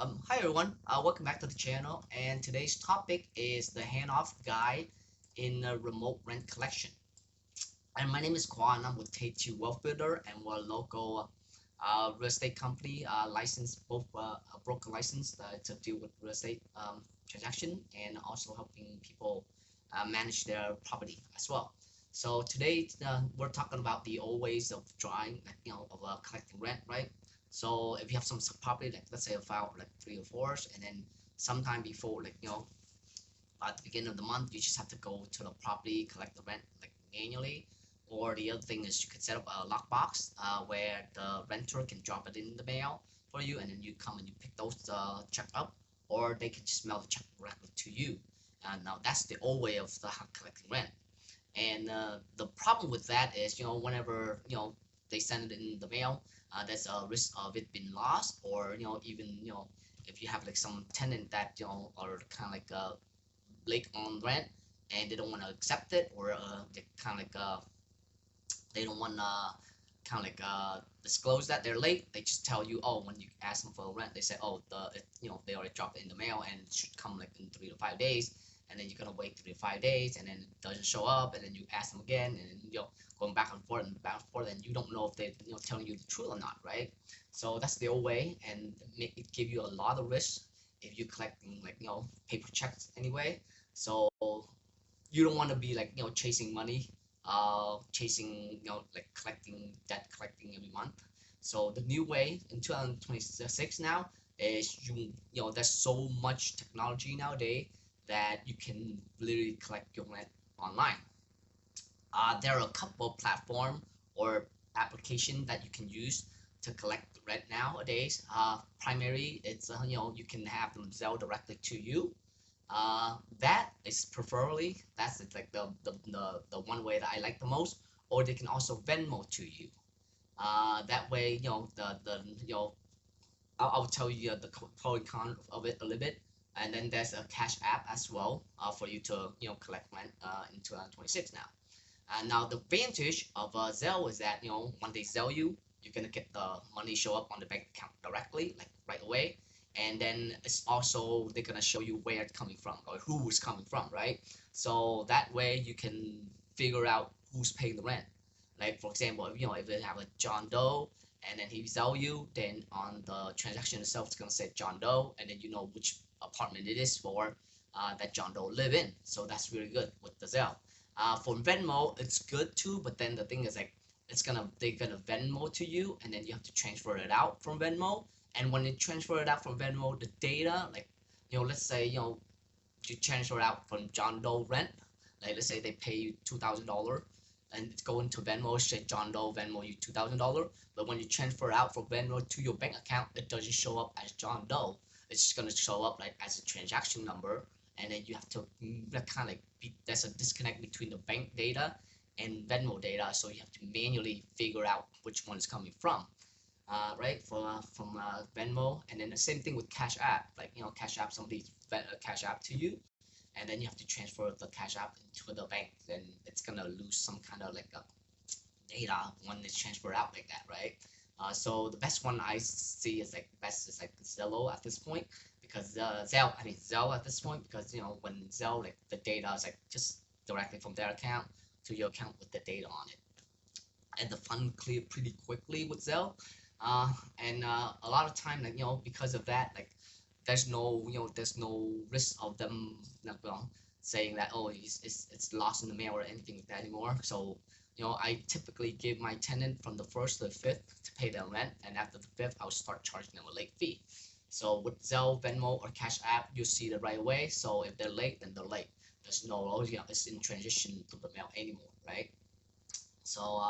Hi everyone, welcome back to the channel, and today's topic is the handoff guide in a remote rent collection. And my name is Kwan. I'm with K2 Wealth Builder, and we're a local real estate company, licensed, both a broker license to deal with real estate transaction, and also helping people manage their property as well. So today we're talking about the old ways of drawing, of collecting rent, right? So if you have some property, like let's say a file like 3 or 4, and then sometime before, at the beginning of the month, you just have to go to the property, collect the rent like manually. Or the other thing is you could set up a lockbox where the renter can drop it in the mail for you, and then you come and you pick those check up, or they can just mail the check directly to you. Now that's the old way of collecting rent. And the problem with that is, whenever they send it in the mail, there's a risk of it being lost, or even if you have like some tenant that are kind of like late on rent and they don't want to accept it, or they kind of like they don't want to disclose that they're late. They just tell you, oh, when you ask them for rent, they say, oh, they already dropped it in the mail and it should come like in 3 to 5 days, and then you're gonna wait 3 to 5 days, and then it doesn't show up, and then you ask them again, and going back and forth and back and forth, and you don't know if they're telling you the truth or not, right? So that's the old way, and it give you a lot of risk if you collecting like paper checks anyway. So you don't want to be like chasing money, chasing like collecting debt, collecting every month. So the new way in 2026 now is there's so much technology nowadays that you can literally collect your rent online. There are a couple of platform or application that you can use to collect rent nowadays. Primarily, it's you can have them Zelle directly to you. That is preferably, that's like the one way that I like the most. Or they can also Venmo to you. That way, the I'll tell you the pro and con of it a little bit. And then there's a cash app as well for you to collect rent in 2026 now. And now the advantage of Zelle is that when they sell you, you're gonna get the money show up on the bank account directly, like right away. And then it's also they're gonna show you where it's coming from or who is coming from, right? So that way you can figure out who's paying the rent. Like for example, if they have a John Doe and then he sell you, then on the transaction itself it's gonna say John Doe, and then you know which apartment it is for that John Doe live in. So that's really good with the Zelle. For Venmo, it's good too, but then the thing is like they're gonna Venmo to you, and then you have to transfer it out from Venmo. And when you transfer it out from Venmo, the data, like let's say you transfer out from John Doe rent, like let's say they pay you $2,000, and it's going to Venmo, say John Doe Venmo you $2,000, but when you transfer out from Venmo to your bank account, it doesn't show up as John Doe. It's just gonna show up like as a transaction number, and then you have to kind of there's a disconnect between the bank data and Venmo data, so you have to manually figure out which one is coming from, right? From Venmo. And then the same thing with Cash App, like Cash App, somebody's Cash App to you, and then you have to transfer the Cash App into the bank. Then it's gonna lose some kind of like a data when it's transferred out like that, right? So the best one I see is like best is like Zelle at this point, because Zelle at this point, because when Zelle, like the data is like just directly from their account to your account with the data on it, and the fund clear pretty quickly with Zelle. And a lot of time, like because of that, like there's no risk of them saying that, oh, it's lost in the mail or anything like that anymore. So I typically give my tenant from the first to the fifth to pay their rent, and after the fifth, I'll start charging them a late fee. So with Zelle, Venmo, or Cash App, you see it right away. So if they're late, then they're late. There's no, oh, it's in transition to the mail anymore, right? So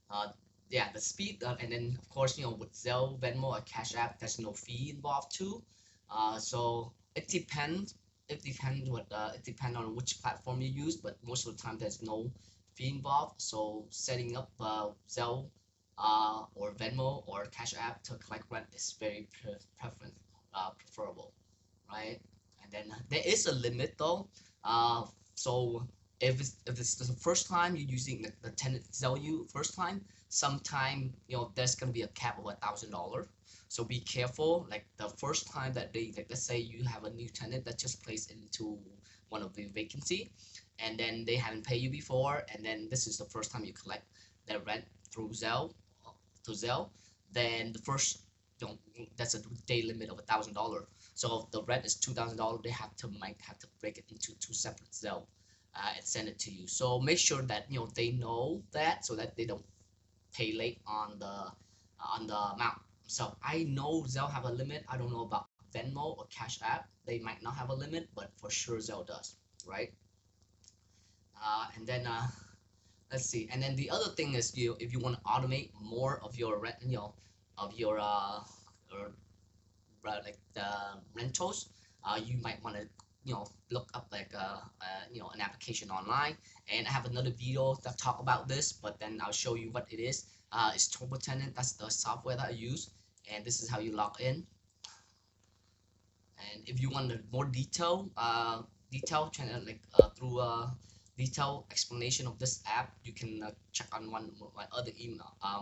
uh, yeah, the speed, and then of course with Zelle, Venmo, or Cash App, there's no fee involved too. So it depends. It depends on which platform you use, but most of the time there's no fee involved. So setting up Zelle or Venmo or Cash App to collect rent is very preferable, right? And then there is a limit though. So if it's the first time you're using the tenant Zelle you first time, sometime there's gonna be a cap of $1,000. So be careful. Like the first time that they, like, let's say you have a new tenant that just placed into one of the vacancy, and then they haven't paid you before, and then this is the first time you collect their rent through Zelle, to Zelle, then the first, you know, that's a day limit of $1,000. So if the rent is $2,000, they might have to break it into two separate Zelle, and send it to you. So make sure that they know that, so that they don't pay late on the amount. So I know Zelle have a limit. I don't know about Venmo or Cash App. They might not have a limit, but for sure Zelle does, right? And then let's see. And then the other thing is, if you want to automate more of your rent, of your or, like the rentals, you might want to look up like an application online. And I have another video that talk about this, but then I'll show you what it is. It's TurboTenant. That's the software that I use, and this is how you log in. And if you want a more detail channel, like through detailed explanation of this app, you can check on one of my other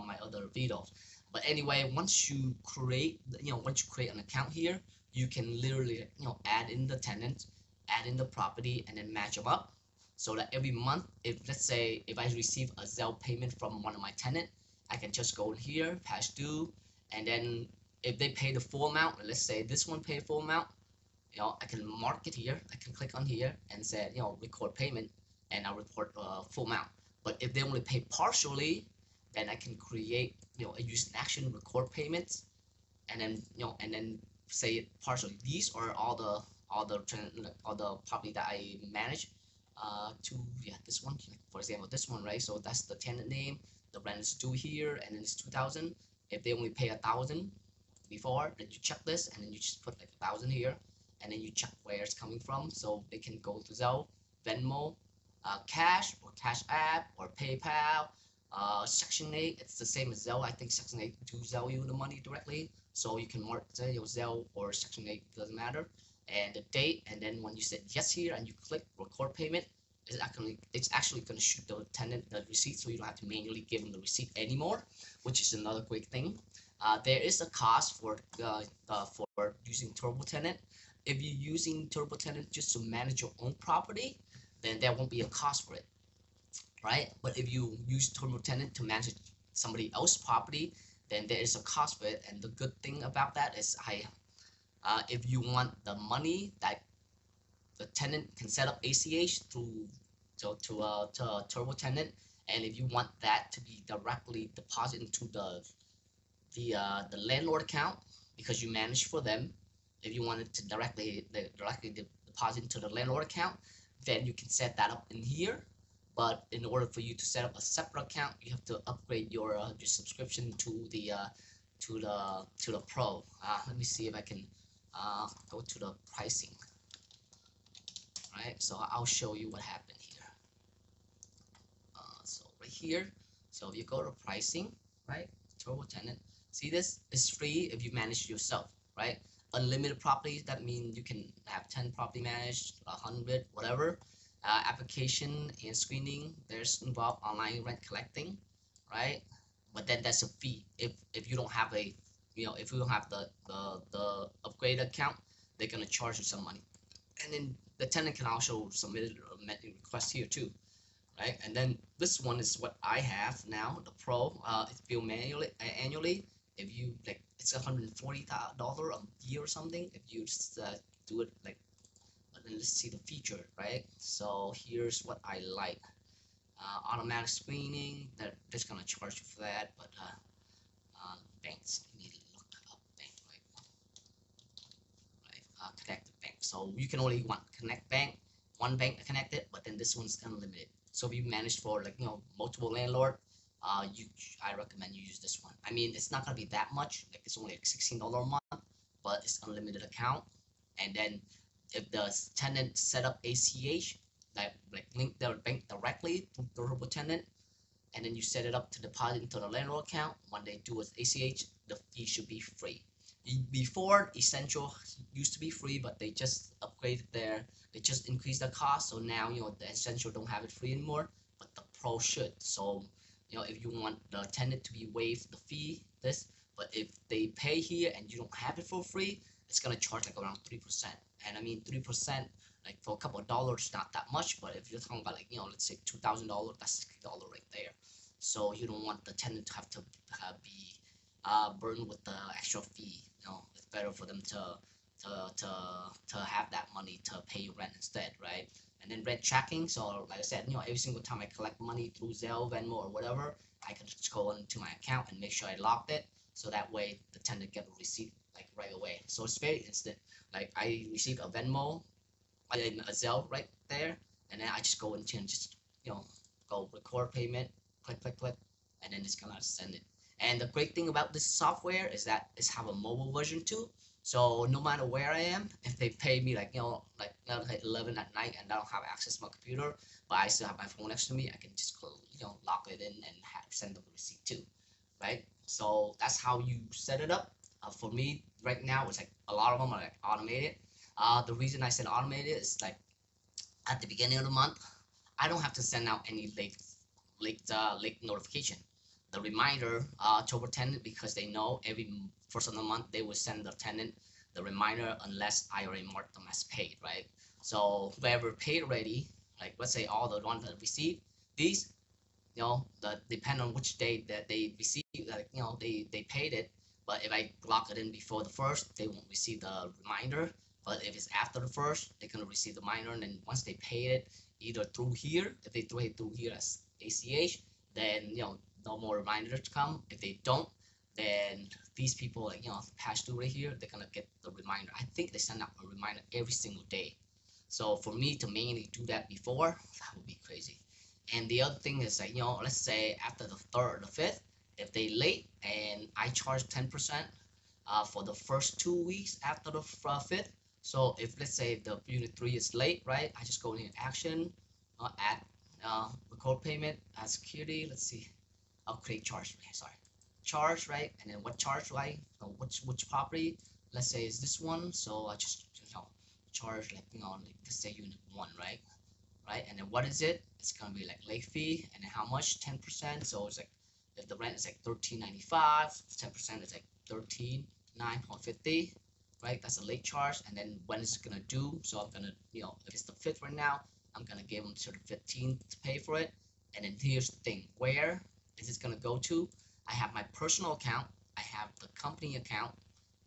my other videos. But anyway, once you create an account here, you can literally add in the tenant, add in the property, and then match them up, so that every month, if let's say if I receive a Zelle payment from one of my tenant, I can just go in here, past due, and then if they pay the full amount, let's say this one paid full amount, I can mark it here. I can click on here and say, record payment, and I'll report full amount. But if they only pay partially, then I can create, a use an action, record payments, and then, say it partially. These are all the property that I manage. This one, like, for example, this one, right? So that's the tenant name. The rent is due here, and then it's 2,000. If they only pay 1,000 before, then you check this, and then you just put like 1,000 here, and then you check where it's coming from, so they can go to Zelle, Venmo, Cash, or Cash App, or PayPal. Section 8, it's the same as Zelle. I think Section 8 do Zelle you the money directly, so you can mark Zelle or Section 8, doesn't matter, and the date. And then when you said yes here and you click record payment, it's actually going to shoot the tenant the receipt, so you don't have to manually give them the receipt anymore, which is another great thing. There is a cost for using TurboTenant. If you're using TurboTenant just to manage your own property, then there won't be a cost for it, right? But if you use TurboTenant to manage somebody else's property, then there is a cost for it. And the good thing about that is, if you want the money that the tenant can set up ACH through to TurboTenant, and if you want that to be directly deposited into the landlord account, because you manage for them, if you wanted to directly deposit into the landlord account, then you can set that up in here. But in order for you to set up a separate account, you have to upgrade your subscription to the pro. Let me see if I can go to the pricing. Right, so I'll show you what happened here. So right here, so if you go to pricing, right, TurboTenant, see, this is free if you manage yourself, right? Unlimited properties, that means you can have 10 property managed, 100, whatever. Application and screening, there's involved online rent collecting, right? But then that's a fee. If you don't have if you don't have the upgrade account, they're gonna charge you some money. And then the tenant can also submit a request here too, right? And then this one is what I have now, the pro. It's billed annually. If you like, it's $140 a year or something. If you just do it like, and let's see the feature, right? So here's what I like. Automatic screening, they're just gonna charge you for that. But banks, you need to look up bank, right? Connected bank. So you can only connect bank, one bank connected, but then this one's unlimited. So if you manage for like multiple landlord, I recommend you use this one. I mean, it's not gonna be that much. Like, it's only like $16 a month, but it's unlimited account. And then if the tenant set up ACH, like link their bank directly to the TurboTenant, and then you set it up to deposit into the landlord account, when they do with ACH, the fee should be free. Before, Essential used to be free, but they just they just increased the cost. So now, the Essential don't have it free anymore, but the Pro should. So, if you want the tenant to be waived the fee, But if they pay here and you don't have it for free, it's gonna charge like around 3%. And I mean 3%, like for a couple of dollars, not that much. But if you're talking about like let's say $2,000, that's $60 right there. So you don't want the tenant to have to be burdened with the extra fee. It's better for them to have that money to pay rent instead, right? And then rent tracking. So like I said, every single time I collect money through Zelle, Venmo, or whatever, I can just go into my account and make sure I locked it, so that way the tenant get a receipt like right away. So it's very instant. Like I receive a Venmo, a Zelle right there, and then I just go into and just go record payment, click click click, and then it's gonna send it. And the great thing about this software is that it's have a mobile version too. So no matter where I am, if they pay me like like 11 at night and I don't have access to my computer, but I still have my phone next to me, I can just lock it in and send them the receipt too, right? So that's how you set it up. For me right now, it's like a lot of them are like automated. The reason I said automated is like at the beginning of the month, I don't have to send out any late notification. The reminder to our tenant, because they know every first of the month they will send the tenant the reminder unless I already marked them as paid, right? So whoever paid already, like let's say all the ones that receive these, that depend on which day that they receive, like they paid it. But if I lock it in before the first, they won't receive the reminder. But if it's after the first, they're gonna receive the reminder. And then once they pay it, either through here, if they do it through here as ACH, then no more reminders to come. If they don't, then these people, like pass through right here, they're gonna get the reminder. I think they send out a reminder every single day. So for me to mainly do that before, that would be crazy. And the other thing is like, let's say after the third or the fifth, if they late and I charge 10% for the first 2 weeks after the fifth. So if let's say the unit 3 is late, right? I just go in action, add record payment, add security. Let's see, I'll create charge. Sorry, charge, right? And then what charge do I? Which property? Let's say is this one. So I just charge like like let's say unit 1, right? Right? And then what is it? It's gonna be like late fee, and then how much? 10%. So it's like if the rent is like $13.95, 10% is like 13.950, right? That's a late charge. And then when is it gonna due? So I'm gonna, if it's the 5th right now, I'm gonna give them to the 15th to pay for it. And then here's the thing: where is this gonna go to? I have my personal account. I have the company account,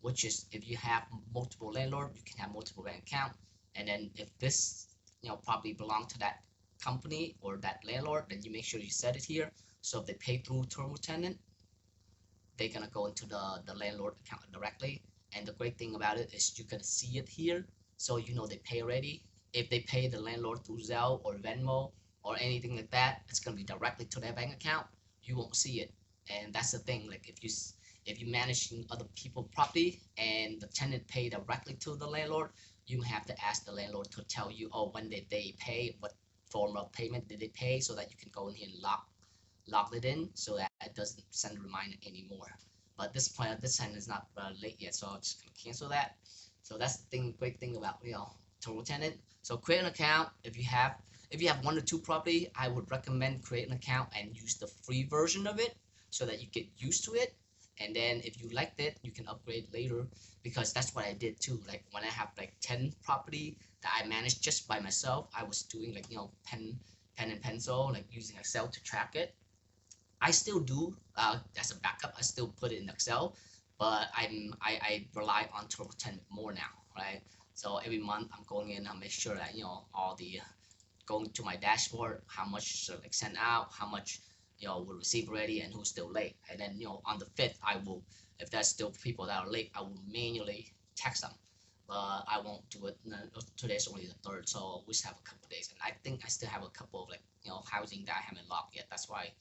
which is if you have multiple landlord, you can have multiple bank account. And then if this property belong to that company or that landlord, then you make sure you set it here. So if they pay through TurboTenant, they're gonna go into the landlord account directly. And the great thing about it is you can see it here, so they pay already. If they pay the landlord through Zelle or Venmo or anything like that, it's gonna be directly to their bank account. You won't see it. And that's the thing, like if you manage other people's property and the tenant pay directly to the landlord, you have to ask the landlord to tell you, oh, when did they pay, what form of payment did they pay, so that you can go in here and lock it in, so that it doesn't send a reminder anymore. But this time is not late yet, so I'm just gonna cancel that. So that's the great thing about TurboTenant. So create an account. If you have 1 or 2 property, I would recommend create an account and use the free version of it, so that you get used to it. And then if you liked it, you can upgrade later, because that's what I did too. Like when I have like 10 property that I managed just by myself, I was doing like pen and pencil, like using Excel to track it. I still do as a backup. I still put it in Excel, but I rely on TurboTenant more now, right? So every month I'm going in, I make sure that all the going to my dashboard, how much like sent out, how much will receive already, and who's still late. And then on the 5th, I will, if there's still people that are late, I will manually text them. But I won't do it. Today's only the 3rd, so we still have a couple days. And I think I still have a couple of like housing that I haven't locked yet. That's why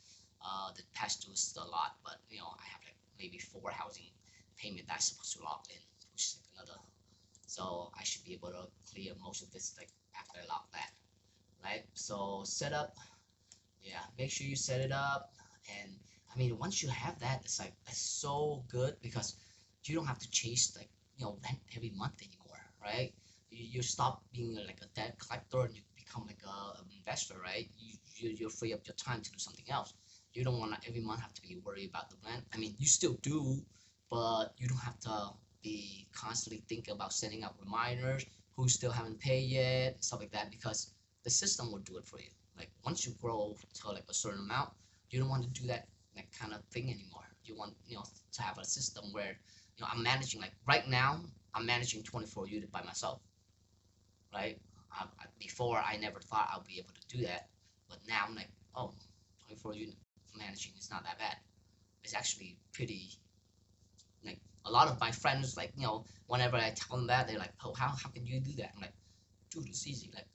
the past due is a lot. But I have like maybe 4 housing payment that I'm supposed to lock in, which is like another. So I should be able to clear most of this like after I lock that. Right? So setup, yeah, make sure you set it up. And I mean, once you have that, it's so good, because you don't have to chase like rent every month anymore, right? You stop being like a debt collector and you become like a investor, right? You free up your time to do something else. You don't want to every month have to be worried about the rent. I mean, you still do, but you don't have to be constantly thinking about setting up reminders who still haven't paid yet, stuff like that, because the system will do it for you. Like once you grow to like a certain amount, you don't want to do that kind of thing anymore. You want to have a system where I'm managing, like right now I'm managing 24 units by myself, right? Before I never thought I'll be able to do that, but now I'm like, oh, 24 unit managing is not that bad. It's actually pretty, like a lot of my friends, like whenever I tell them that, they're like, oh, how can you do that? I'm like, dude, it's easy. Like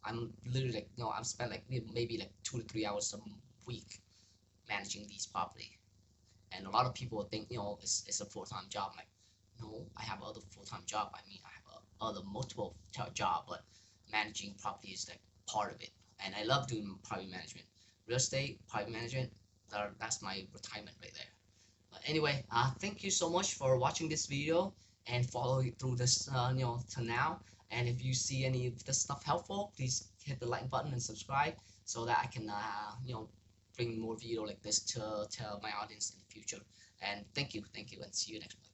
I'm literally like I'm spent like maybe like 2 to 3 hours a week managing these property, and a lot of people think it's a full-time job. I'm like, no, I have other full-time job. I mean, I have other multiple job, but managing property is like part of it, and I love doing property management, real estate, property management. That's my retirement right there. But anyway, thank you so much for watching this video and follow through this, to now. And if you see any of this stuff helpful, please hit the like button and subscribe so that I can, bring more video like this to my audience in the future. And thank you, and see you next time.